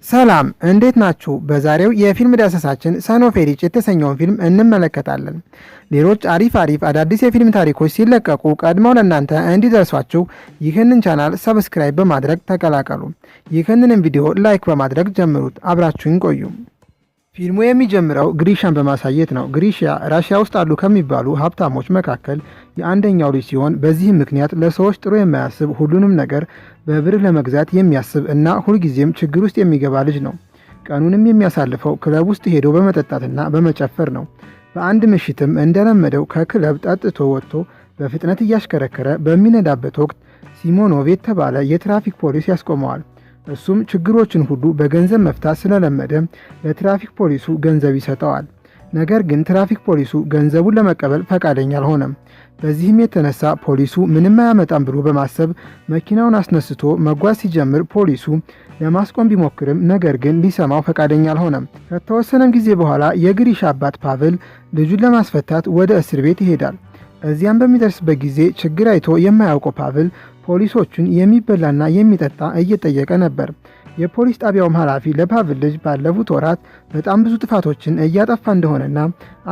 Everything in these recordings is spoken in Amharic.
ሰላም እንዴት ናችሁ? በዛሬው የፊልም ዳሰሳችን ሰን ኦፍ ሪች የተሰኘውን ፊልም እንመለከታለን። ሌሎች አሪፍ አዳዲስ የፊልም ታሪኮች ሲለቀቁ ቀድመው ለእናንተ እንዲደርሷችሁ ይህንን ቻናል ሰብስክራይብ በማድረግ ተቀላቀሉ። ይህንንም ቪዲዮ ላይክ በማድረግ ጀምሩት። አብራችሁን ቆዩ። ፊልሙ የሚጀምረው ግሪሻን በማሳየት ነው። ግሪሻ ራሽያ ውስጥ አሉ ከሚባሉ ሀብታሞች መካከል የአንደኛው ልጅ ሲሆን በዚህም ምክንያት ለሰዎች ጥሩ የማያስብ ሁሉንም ነገር በብር ለመግዛት የሚያስብ እና ሁልጊዜም ችግር ውስጥ የሚገባ ልጅ ነው። ቀኑንም የሚያሳልፈው ክለብ ውስጥ ሄዶ በመጠጣትና በመጨፈር ነው። በአንድ ምሽትም እንደለመደው ከክለብ ጠጥቶ ወጥቶ በፍጥነት እያሽከረከረ በሚነዳበት ወቅት ሲሞኖቭ የተባለ የትራፊክ ፖሊስ ያስቆመዋል። እሱም ችግሮችን ሁሉ በገንዘብ መፍታት ስለለመደ ለትራፊክ ፖሊሱ ገንዘብ ይሰጠዋል። ነገር ግን ትራፊክ ፖሊሱ ገንዘቡን ለመቀበል ፈቃደኛ አልሆነም። በዚህም የተነሳ ፖሊሱ ምንም አያመጣም ብሎ በማሰብ መኪናውን አስነስቶ መጓዝ ሲጀምር ፖሊሱ ለማስቆም ቢሞክርም ነገር ግን ሊሰማው ፈቃደኛ አልሆነም። ከተወሰነም ጊዜ በኋላ የግሪሻ አባት ፓቭል ልጁን ለማስፈታት ወደ እስር ቤት ይሄዳል። እዚያም በሚደርስበት ጊዜ ችግር አይቶ የማያውቀው ፓቭል ፖሊሶቹን የሚበላና የሚጠጣ እየጠየቀ ነበር። የፖሊስ ጣቢያውም ኃላፊ ለፓቭል ልጅ ባለፉት ወራት በጣም ብዙ ጥፋቶችን እያጠፋ እንደሆነና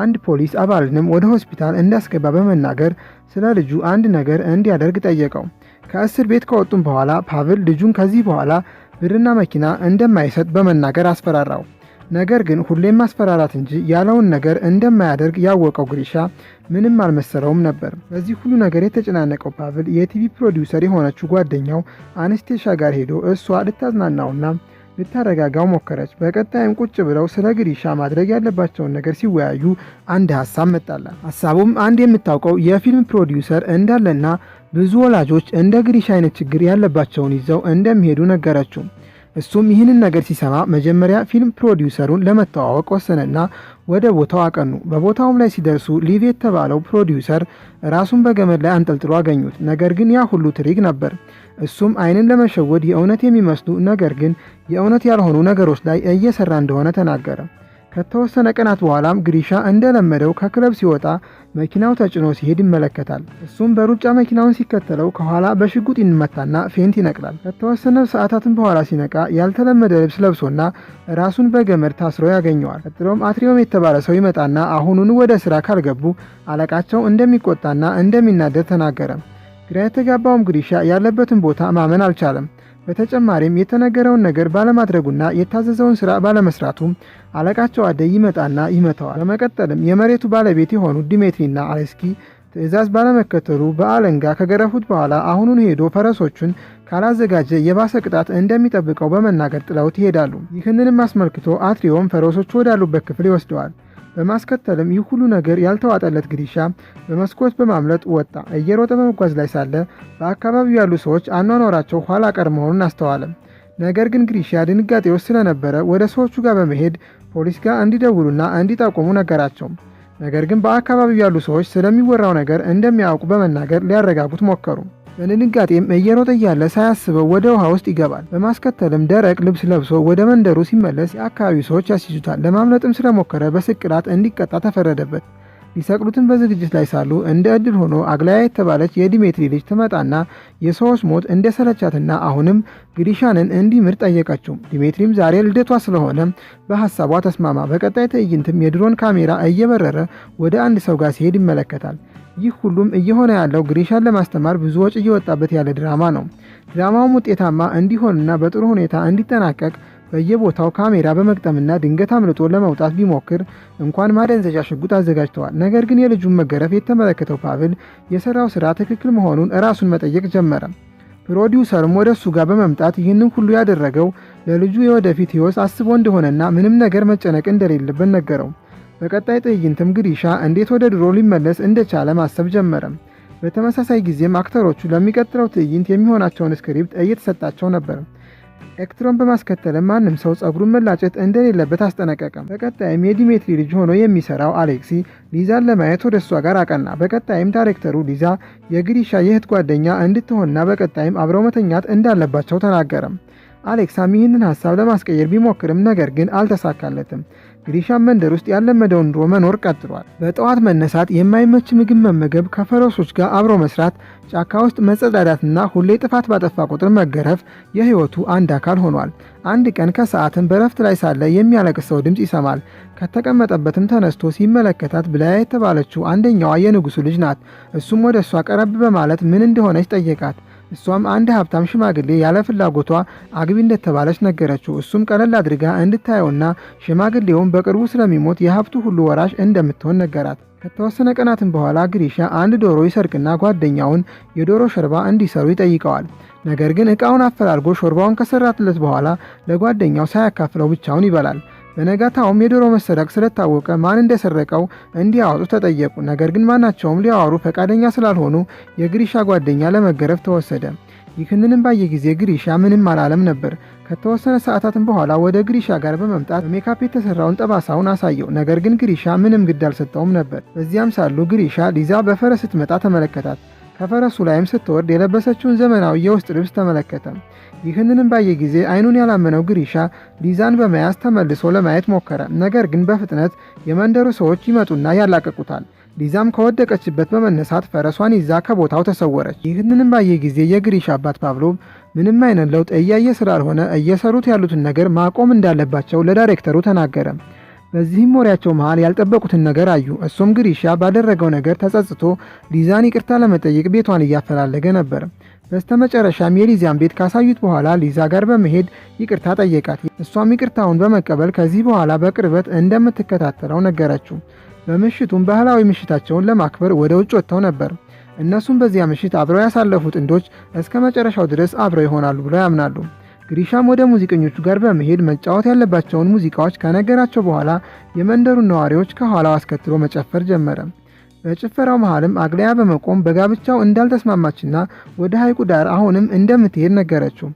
አንድ ፖሊስ አባልንም ወደ ሆስፒታል እንዳስገባ በመናገር ስለ ልጁ አንድ ነገር እንዲያደርግ ጠየቀው። ከእስር ቤት ከወጡም በኋላ ፓቭል ልጁን ከዚህ በኋላ ብርና መኪና እንደማይሰጥ በመናገር አስፈራራው። ነገር ግን ሁሌም ማስፈራራት እንጂ ያለውን ነገር እንደማያደርግ ያወቀው ግሪሻ ምንም አልመሰለውም ነበር። በዚህ ሁሉ ነገር የተጨናነቀው ፓቭል የቲቪ ፕሮዲውሰር የሆነችው ጓደኛው አነስቴሻ ጋር ሄዶ እሷ ልታዝናናውና ልታረጋጋው ሞከረች። በቀጣይም ቁጭ ብለው ስለ ግሪሻ ማድረግ ያለባቸውን ነገር ሲወያዩ አንድ ሀሳብ መጣላት። ሀሳቡም አንድ የምታውቀው የፊልም ፕሮዲውሰር እንዳለና ብዙ ወላጆች እንደ ግሪሻ አይነት ችግር ያለባቸውን ይዘው እንደሚሄዱ ነገረችው። እሱም ይህንን ነገር ሲሰማ መጀመሪያ ፊልም ፕሮዲውሰሩን ለመተዋወቅ ወሰነና ወደ ቦታው አቀኑ። በቦታውም ላይ ሲደርሱ ሊቭ የተባለው ፕሮዲውሰር ራሱን በገመድ ላይ አንጠልጥሎ አገኙት። ነገር ግን ያ ሁሉ ትሪክ ነበር። እሱም አይንን ለመሸወድ የእውነት የሚመስሉ ነገር ግን የእውነት ያልሆኑ ነገሮች ላይ እየሰራ እንደሆነ ተናገረ። ከተወሰነ ቀናት በኋላም ግሪሻ እንደለመደው ከክለብ ሲወጣ መኪናው ተጭኖ ሲሄድ ይመለከታል። እሱም በሩጫ መኪናውን ሲከተለው ከኋላ በሽጉጥ ይመታና ፌንት ይነቅላል። ከተወሰነ ሰዓታትን በኋላ ሲነቃ ያልተለመደ ልብስ ለብሶና ራሱን በገመድ ታስሮ ያገኘዋል። ቀጥሎም አትሪዮም የተባለ ሰው ይመጣና አሁኑን ወደ ስራ ካልገቡ አለቃቸው እንደሚቆጣና እንደሚናደድ ተናገረ። ግራ የተጋባውም ግሪሻ ያለበትን ቦታ ማመን አልቻለም። በተጨማሪም የተነገረውን ነገር ባለማድረጉና የታዘዘውን ስራ ባለመስራቱ አለቃቸው አደይ ይመጣና ይመታዋል። በመቀጠልም የመሬቱ ባለቤት የሆኑት ዲሜትሪና አሌስኪ ትዕዛዝ ባለመከተሉ በአለንጋ ከገረፉት በኋላ አሁኑን ሄዶ ፈረሶቹን ካላዘጋጀ የባሰ ቅጣት እንደሚጠብቀው በመናገር ጥለውት ይሄዳሉ። ይህንንም አስመልክቶ አትሪዮም ፈረሶቹ ወዳሉበት ክፍል ይወስደዋል። በማስከተልም ይህ ሁሉ ነገር ያልተዋጠለት ግሪሻ በመስኮት በማምለጥ ወጣ። እየሮጠ በመጓዝ ላይ ሳለ በአካባቢው ያሉ ሰዎች አኗኗራቸው ኋላ ቀር መሆኑን አስተዋለ። ነገር ግን ግሪሻ ድንጋጤ ውስጥ ስለነበረ ወደ ሰዎቹ ጋር በመሄድ ፖሊስ ጋር እንዲደውሉና እንዲጠቁሙ ነገራቸው። ነገር ግን በአካባቢው ያሉ ሰዎች ስለሚወራው ነገር እንደሚያውቁ በመናገር ሊያረጋጉት ሞከሩ። በድንጋጤም እየሮጠ እያለ ሳያስበው ወደ ውሃ ውስጥ ይገባል። በማስከተልም ደረቅ ልብስ ለብሶ ወደ መንደሩ ሲመለስ የአካባቢው ሰዎች ያስይዙታል። ለማምለጥም ስለሞከረ በስቅላት እንዲቀጣ ተፈረደበት። ሊሰቅሉትን በዝግጅት ላይ ሳሉ እንደ ዕድል ሆኖ አግላያ የተባለች የዲሜትሪ ልጅ ትመጣና የሰዎች ሞት እንደሰለቻትና አሁንም ግሪሻንን እንዲምር ጠየቀችው። ዲሜትሪም ዛሬ ልደቷ ስለሆነ በሐሳቧ ተስማማ። በቀጣይ ትዕይንትም የድሮን ካሜራ እየበረረ ወደ አንድ ሰው ጋር ሲሄድ ይመለከታል። ይህ ሁሉም እየሆነ ያለው ግሪሻን ለማስተማር ብዙ ወጪ እየወጣበት ያለ ድራማ ነው። ድራማውም ውጤታማ እንዲሆንና በጥሩ ሁኔታ እንዲጠናቀቅ በየቦታው ካሜራ በመግጠምና ድንገት አምልጦ ለመውጣት ቢሞክር እንኳን ማደንዘዣ ሽጉጥ አዘጋጅተዋል። ነገር ግን የልጁን መገረፍ የተመለከተው ፓቭል የሰራው ስራ ትክክል መሆኑን ራሱን መጠየቅ ጀመረ። ፕሮዲውሰርም ወደ እሱ ጋር በመምጣት ይህንን ሁሉ ያደረገው ለልጁ የወደፊት ሕይወት አስቦ እንደሆነና ምንም ነገር መጨነቅ እንደሌለበት ነገረው። በቀጣይ ትዕይንትም ግሪሻ እንዴት ወደ ድሮ ሊመለስ እንደቻለ ማሰብ ጀመረ። በተመሳሳይ ጊዜም አክተሮቹ ለሚቀጥለው ትዕይንት የሚሆናቸውን ስክሪፕት እየተሰጣቸው ነበር። ኤክትሮን በማስከተልም ማንም ሰው ጸጉሩን መላጨት እንደሌለበት አስጠነቀቀ። በቀጣይም የዲሜትሪ ልጅ ሆኖ የሚሰራው አሌክሲ ሊዛን ለማየት ወደ እሷ ጋር አቀና። በቀጣይም ዳይሬክተሩ ሊዛ የግሪሻ የእህት ጓደኛ እንድትሆንና በቀጣይም አብረው መተኛት እንዳለባቸው ተናገረ። አሌክሳም ይህንን ሀሳብ ለማስቀየር ቢሞክርም ነገር ግን አልተሳካለትም። ግሪሻም መንደር ውስጥ ያለመደውን ኑሮ መኖር ቀጥሏል። በጠዋት መነሳት፣ የማይመች ምግብ መመገብ፣ ከፈረሶች ጋር አብሮ መስራት፣ ጫካ ውስጥ መጸዳዳትና ሁሌ ጥፋት ባጠፋ ቁጥር መገረፍ የህይወቱ አንድ አካል ሆኗል። አንድ ቀን ከሰዓትም በረፍት ላይ ሳለ የሚያለቅስ ሰው ድምፅ ይሰማል። ከተቀመጠበትም ተነስቶ ሲመለከታት ብላያ የተባለችው አንደኛዋ የንጉሱ ልጅ ናት። እሱም ወደ እሷ ቀረብ በማለት ምን እንደሆነች ጠየቃት። እሷም አንድ ሀብታም ሽማግሌ ያለ ፍላጎቷ አግቢ እንደተባለች ነገረችው። እሱም ቀለል አድርጋ እንድታየውና ሽማግሌውን በቅርቡ ስለሚሞት የሀብቱ ሁሉ ወራሽ እንደምትሆን ነገራት። ከተወሰነ ቀናትም በኋላ ግሪሻ አንድ ዶሮ ይሰርቅና ጓደኛውን የዶሮ ሾርባ እንዲሰሩ ይጠይቀዋል። ነገር ግን ዕቃውን አፈላልጎ ሾርባውን ከሰራትለት በኋላ ለጓደኛው ሳያካፍለው ብቻውን ይበላል። በነጋታውም የዶሮ መሰረቅ ስለታወቀ ማን እንደሰረቀው እንዲያወጡ ተጠየቁ። ነገር ግን ማናቸውም ሊያወሩ ፈቃደኛ ስላልሆኑ የግሪሻ ጓደኛ ለመገረፍ ተወሰደ። ይህንንም ባየ ጊዜ ግሪሻ ምንም አላለም ነበር። ከተወሰነ ሰዓታትም በኋላ ወደ ግሪሻ ጋር በመምጣት በሜካፕ የተሰራውን ጠባሳውን አሳየው። ነገር ግን ግሪሻ ምንም ግድ አልሰጠውም ነበር። በዚያም ሳሉ ግሪሻ ሊዛ በፈረስ ስትመጣ ተመለከታት። ከፈረሱ ላይም ስትወርድ የለበሰችውን ዘመናዊ የውስጥ ልብስ ተመለከተ። ይህንንም ባየ ጊዜ አይኑን ያላመነው ግሪሻ ሊዛን በመያዝ ተመልሶ ለማየት ሞከረ። ነገር ግን በፍጥነት የመንደሩ ሰዎች ይመጡና ያላቀቁታል። ሊዛም ከወደቀችበት በመነሳት ፈረሷን ይዛ ከቦታው ተሰወረች። ይህንንም ባየ ጊዜ የግሪሻ አባት ፓቭሎቭ ምንም አይነት ለውጥ እያየ ስላልሆነ እየሰሩት ያሉትን ነገር ማቆም እንዳለባቸው ለዳይሬክተሩ ተናገረ። በዚህም ወሬያቸው መሃል ያልጠበቁትን ነገር አዩ። እሱም ግሪሻ ባደረገው ነገር ተጸጽቶ ሊዛን ይቅርታ ለመጠየቅ ቤቷን እያፈላለገ ነበር። በስተመጨረሻም የሊዛን ቤት ካሳዩት በኋላ ሊዛ ጋር በመሄድ ይቅርታ ጠየቃት። እሷም ይቅርታውን በመቀበል ከዚህ በኋላ በቅርበት እንደምትከታተለው ነገረችው። በምሽቱም ባህላዊ ምሽታቸውን ለማክበር ወደ ውጭ ወጥተው ነበር። እነሱም በዚያ ምሽት አብረው ያሳለፉ ጥንዶች እስከ መጨረሻው ድረስ አብረው ይሆናሉ ብለው ያምናሉ። ግሪሻም ወደ ሙዚቀኞቹ ጋር በመሄድ መጫወት ያለባቸውን ሙዚቃዎች ከነገራቸው በኋላ የመንደሩን ነዋሪዎች ከኋላው አስከትሎ መጨፈር ጀመረ። በጭፈራው መሃልም አግላያ በመቆም በጋብቻው እንዳልተስማማችና ወደ ሐይቁ ዳር አሁንም እንደምትሄድ ነገረችው።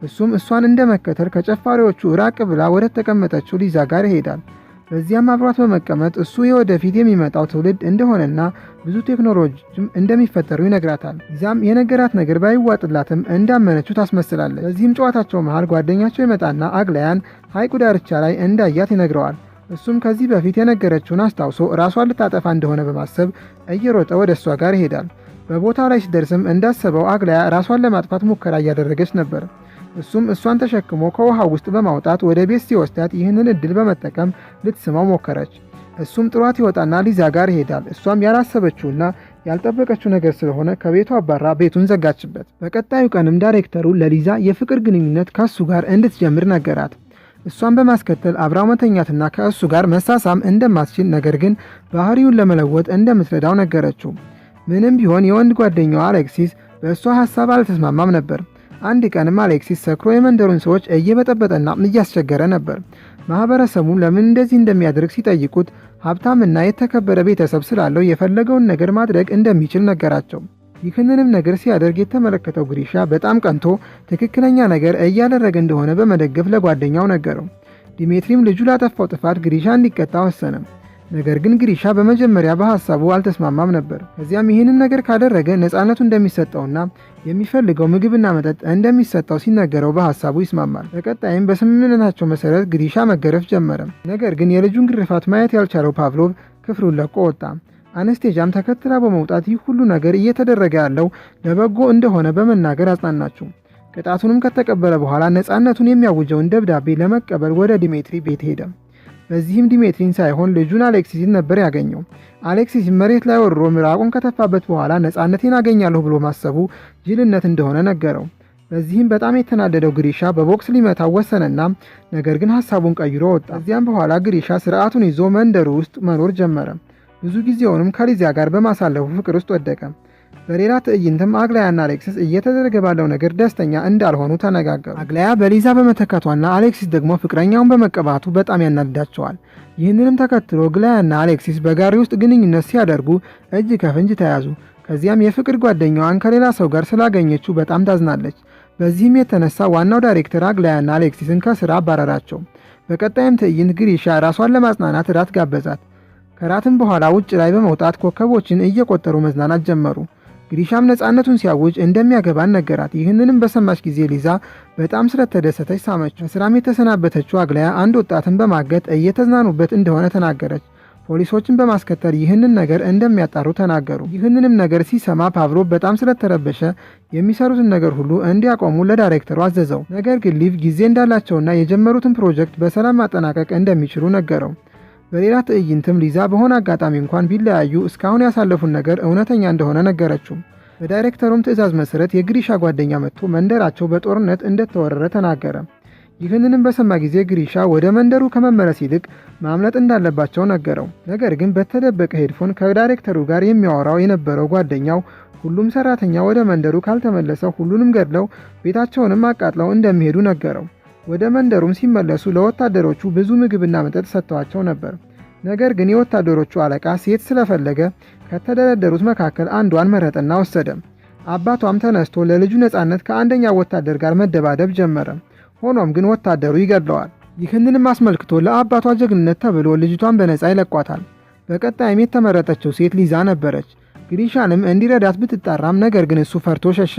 እሱም እሷን እንደመከተል ከጨፋሪዎቹ ራቅ ብላ ወደ ተቀመጠችው ሊዛ ጋር ይሄዳል። በዚያም አብሯት በመቀመጥ እሱ የወደፊት የሚመጣው ትውልድ እንደሆነና ብዙ ቴክኖሎጂም እንደሚፈጠሩ ይነግራታል። ሊዛም የነገራት ነገር ባይዋጥላትም እንዳመነችው ታስመስላለች። በዚህም ጨዋታቸው መሃል ጓደኛቸው ይመጣና አግላያን ሐይቁ ዳርቻ ላይ እንዳያት ይነግረዋል። እሱም ከዚህ በፊት የነገረችውን አስታውሶ ራሷን ልታጠፋ እንደሆነ በማሰብ እየሮጠ ወደ እሷ ጋር ይሄዳል። በቦታው ላይ ሲደርስም እንዳሰበው አግላያ ራሷን ለማጥፋት ሙከራ እያደረገች ነበር። እሱም እሷን ተሸክሞ ከውሃው ውስጥ በማውጣት ወደ ቤት ሲወስዳት ይህንን እድል በመጠቀም ልትስመው ሞከረች። እሱም ጥሯት ይወጣና ሊዛ ጋር ይሄዳል። እሷም ያላሰበችውና ያልጠበቀችው ነገር ስለሆነ ከቤቱ አባራ ቤቱን ዘጋችበት። በቀጣዩ ቀንም ዳይሬክተሩ ለሊዛ የፍቅር ግንኙነት ከእሱ ጋር እንድትጀምር ነገራት። እሷን በማስከተል አብራው መተኛትና ከእሱ ጋር መሳሳም እንደማትችል ነገር ግን ባህሪውን ለመለወጥ እንደምትረዳው ነገረችው። ምንም ቢሆን የወንድ ጓደኛዋ አሌክሲስ በእሷ ሐሳብ አልተስማማም ነበር። አንድ ቀንም አሌክሲስ ሰክሮ የመንደሩን ሰዎች እየበጠበጠና እያስቸገረ ነበር። ማህበረሰቡ ለምን እንደዚህ እንደሚያደርግ ሲጠይቁት ሀብታምና የተከበረ ቤተሰብ ስላለው የፈለገውን ነገር ማድረግ እንደሚችል ነገራቸው። ይህንንም ነገር ሲያደርግ የተመለከተው ግሪሻ በጣም ቀንቶ ትክክለኛ ነገር እያደረገ እንደሆነ በመደገፍ ለጓደኛው ነገረው። ዲሜትሪም ልጁ ላጠፋው ጥፋት ግሪሻ እንዲቀጣ ወሰነ። ነገር ግን ግሪሻ በመጀመሪያ በሐሳቡ አልተስማማም ነበር። ከዚያም ይህንን ነገር ካደረገ ነፃነቱ እንደሚሰጠውና የሚፈልገው ምግብና መጠጥ እንደሚሰጠው ሲነገረው በሐሳቡ ይስማማል። በቀጣይም በስምምነታቸው መሰረት ግሪሻ መገረፍ ጀመረ። ነገር ግን የልጁን ግርፋት ማየት ያልቻለው ፓቭሎቭ ክፍሉን ለቆ ወጣ። አነስቴጃም ተከትላ በመውጣት ይህ ሁሉ ነገር እየተደረገ ያለው ለበጎ እንደሆነ በመናገር አጽናናችው። ቅጣቱንም ከተቀበለ በኋላ ነፃነቱን የሚያውጀውን ደብዳቤ ለመቀበል ወደ ዲሜትሪ ቤት ሄደ። በዚህም ዲሜትሪን ሳይሆን ልጁን አሌክሲስን ነበር ያገኘው። አሌክሲስ መሬት ላይ ወርሮ ምራቁን ከተፋበት በኋላ ነፃነቴን አገኛለሁ ብሎ ማሰቡ ጅልነት እንደሆነ ነገረው። በዚህም በጣም የተናደደው ግሪሻ በቦክስ ሊመታው ወሰነና ነገር ግን ሐሳቡን ቀይሮ ወጣ። ከዚያም በኋላ ግሪሻ ስርዓቱን ይዞ መንደሩ ውስጥ መኖር ጀመረ። ብዙ ጊዜውንም ከሊዛ ጋር በማሳለፉ ፍቅር ውስጥ ወደቀ። በሌላ ትዕይንትም አግላያና አሌክሲስ እየተደረገ ባለው ነገር ደስተኛ እንዳልሆኑ ተነጋገሩ። አግላያ በሊዛ በመተካቷና አሌክሲስ ደግሞ ፍቅረኛውን በመቀባቱ በጣም ያናድዳቸዋል። ይህንንም ተከትሎ አግላያና አሌክሲስ በጋሪ ውስጥ ግንኙነት ሲያደርጉ እጅ ከፍንጅ ተያዙ። ከዚያም የፍቅር ጓደኛዋን ከሌላ ሰው ጋር ስላገኘችው በጣም ታዝናለች። በዚህም የተነሳ ዋናው ዳይሬክተር አግላያና አሌክሲስን ከስራ አባረራቸው። በቀጣይም ትዕይንት ግሪሻ ራሷን ለማጽናናት እራት ጋበዛት። ከራትም በኋላ ውጭ ላይ በመውጣት ኮከቦችን እየቆጠሩ መዝናናት ጀመሩ። ግሪሻም ነፃነቱን ሲያውጅ እንደሚያገባን ነገራት። ይህንንም በሰማች ጊዜ ሊዛ በጣም ስለተደሰተች ሳመች። ከስራም የተሰናበተችው አግላያ አንድ ወጣትን በማገት እየተዝናኑበት እንደሆነ ተናገረች። ፖሊሶችን በማስከተል ይህንን ነገር እንደሚያጣሩ ተናገሩ። ይህንንም ነገር ሲሰማ ፓቭሎቭ በጣም ስለተረበሸ የሚሰሩትን ነገር ሁሉ እንዲያቆሙ ለዳይሬክተሩ አዘዘው። ነገር ግን ሊቭ ጊዜ እንዳላቸውና የጀመሩትን ፕሮጀክት በሰላም ማጠናቀቅ እንደሚችሉ ነገረው። በሌላ ትዕይንትም ሊዛ በሆነ አጋጣሚ እንኳን ቢለያዩ እስካሁን ያሳለፉን ነገር እውነተኛ እንደሆነ ነገረችው። በዳይሬክተሩም ትዕዛዝ መሰረት የግሪሻ ጓደኛ መጥቶ መንደራቸው በጦርነት እንደተወረረ ተናገረ። ይህንንም በሰማ ጊዜ ግሪሻ ወደ መንደሩ ከመመለስ ይልቅ ማምለጥ እንዳለባቸው ነገረው። ነገር ግን በተደበቀ ሄድፎን ከዳይሬክተሩ ጋር የሚያወራው የነበረው ጓደኛው ሁሉም ሰራተኛ ወደ መንደሩ ካልተመለሰ ሁሉንም ገድለው ቤታቸውንም አቃጥለው እንደሚሄዱ ነገረው። ወደ መንደሩም ሲመለሱ ለወታደሮቹ ብዙ ምግብና መጠጥ ሰጥተዋቸው ነበር። ነገር ግን የወታደሮቹ አለቃ ሴት ስለፈለገ ከተደረደሩት መካከል አንዷን መረጠና ወሰደ። አባቷም ተነስቶ ለልጁ ነፃነት ከአንደኛው ወታደር ጋር መደባደብ ጀመረ። ሆኖም ግን ወታደሩ ይገድለዋል። ይህንንም አስመልክቶ ለአባቷ ጀግንነት ተብሎ ልጅቷን በነፃ ይለቋታል። በቀጣይም የተመረጠችው ሴት ሊዛ ነበረች። ግሪሻንም እንዲረዳት ብትጣራም ነገር ግን እሱ ፈርቶ ሸሸ።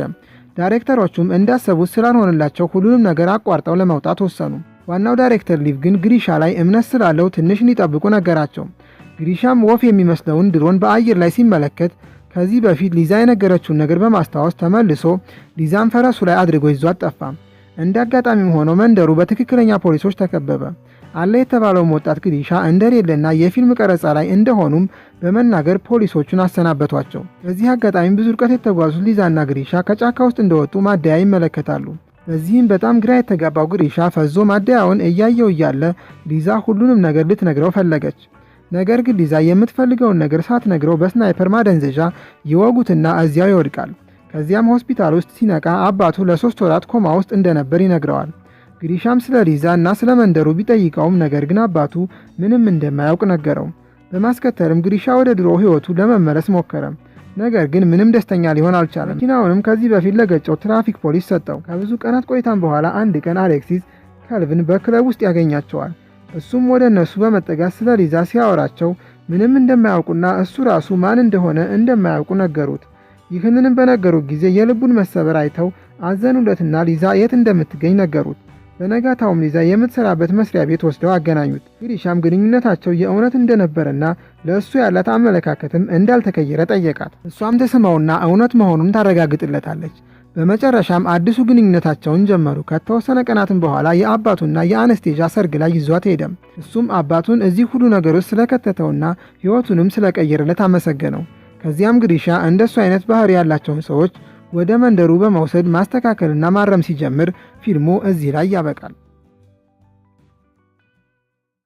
ዳይሬክተሮቹም እንዳሰቡት ስላልሆነላቸው ሁሉንም ነገር አቋርጠው ለመውጣት ወሰኑ። ዋናው ዳይሬክተር ሊቭ ግን ግሪሻ ላይ እምነት ስላለው ትንሽ እንዲጠብቁ ነገራቸው። ግሪሻም ወፍ የሚመስለውን ድሮን በአየር ላይ ሲመለከት ከዚህ በፊት ሊዛ የነገረችውን ነገር በማስታወስ ተመልሶ ሊዛን ፈረሱ ላይ አድርጎ ይዟት ጠፋ። እንደ አጋጣሚም ሆኖ መንደሩ በትክክለኛ ፖሊሶች ተከበበ። አለ የተባለውም ወጣት ግሪሻ እንደሌለና የፊልም ቀረጻ ላይ እንደሆኑም በመናገር ፖሊሶቹን አሰናበቷቸው። በዚህ አጋጣሚ ብዙ ርቀት የተጓዙት ሊዛና ግሪሻ ከጫካ ውስጥ እንደወጡ ማደያ ይመለከታሉ። በዚህም በጣም ግራ የተጋባው ግሪሻ ፈዞ ማደያውን እያየው እያለ ሊዛ ሁሉንም ነገር ልትነግረው ፈለገች። ነገር ግን ሊዛ የምትፈልገውን ነገር ሳትነግረው በስናይፐር ማደንዘዣ ይወጉትና እዚያው ይወድቃል። ከዚያም ሆስፒታል ውስጥ ሲነቃ አባቱ ለ3 ወራት ኮማ ውስጥ እንደነበር ይነግረዋል። ግሪሻም ስለ ሊዛ እና ስለ መንደሩ ቢጠይቀውም ነገር ግን አባቱ ምንም እንደማያውቅ ነገረው። በማስከተልም ግሪሻ ወደ ድሮ ሕይወቱ ለመመለስ ሞከረ። ነገር ግን ምንም ደስተኛ ሊሆን አልቻለም። መኪናውንም ከዚህ በፊት ለገጨው ትራፊክ ፖሊስ ሰጠው። ከብዙ ቀናት ቆይታም በኋላ አንድ ቀን አሌክሲስ ከልቭን በክለብ ውስጥ ያገኛቸዋል። እሱም ወደ እነሱ በመጠጋት ስለ ሊዛ ሲያወራቸው ምንም እንደማያውቁና እሱ ራሱ ማን እንደሆነ እንደማያውቁ ነገሩት። ይህንንም በነገሩት ጊዜ የልቡን መሰበር አይተው አዘኑለትና ሊዛ የት እንደምትገኝ ነገሩት። በነጋታውም ሊዛ የምትሰራበት መስሪያ ቤት ወስደው አገናኙት። ግሪሻም ግንኙነታቸው የእውነት እንደነበረና ለእሱ ያላት አመለካከትም እንዳልተቀየረ ጠየቃት። እሷም ተስማውና እውነት መሆኑን ታረጋግጥለታለች። በመጨረሻም አዲሱ ግንኙነታቸውን ጀመሩ። ከተወሰነ ቀናትም በኋላ የአባቱና የአነስቴዣ ሰርግ ላይ ይዟት ሄደም። እሱም አባቱን እዚህ ሁሉ ነገር ውስጥ ስለከተተውና ሕይወቱንም ስለቀየረለት አመሰገነው። ከዚያም ግሪሻ እንደሱ አይነት ባህሪ ያላቸውን ሰዎች ወደ መንደሩ በመውሰድ ማስተካከልና ማረም ሲጀምር ፊልሙ እዚህ ላይ ያበቃል።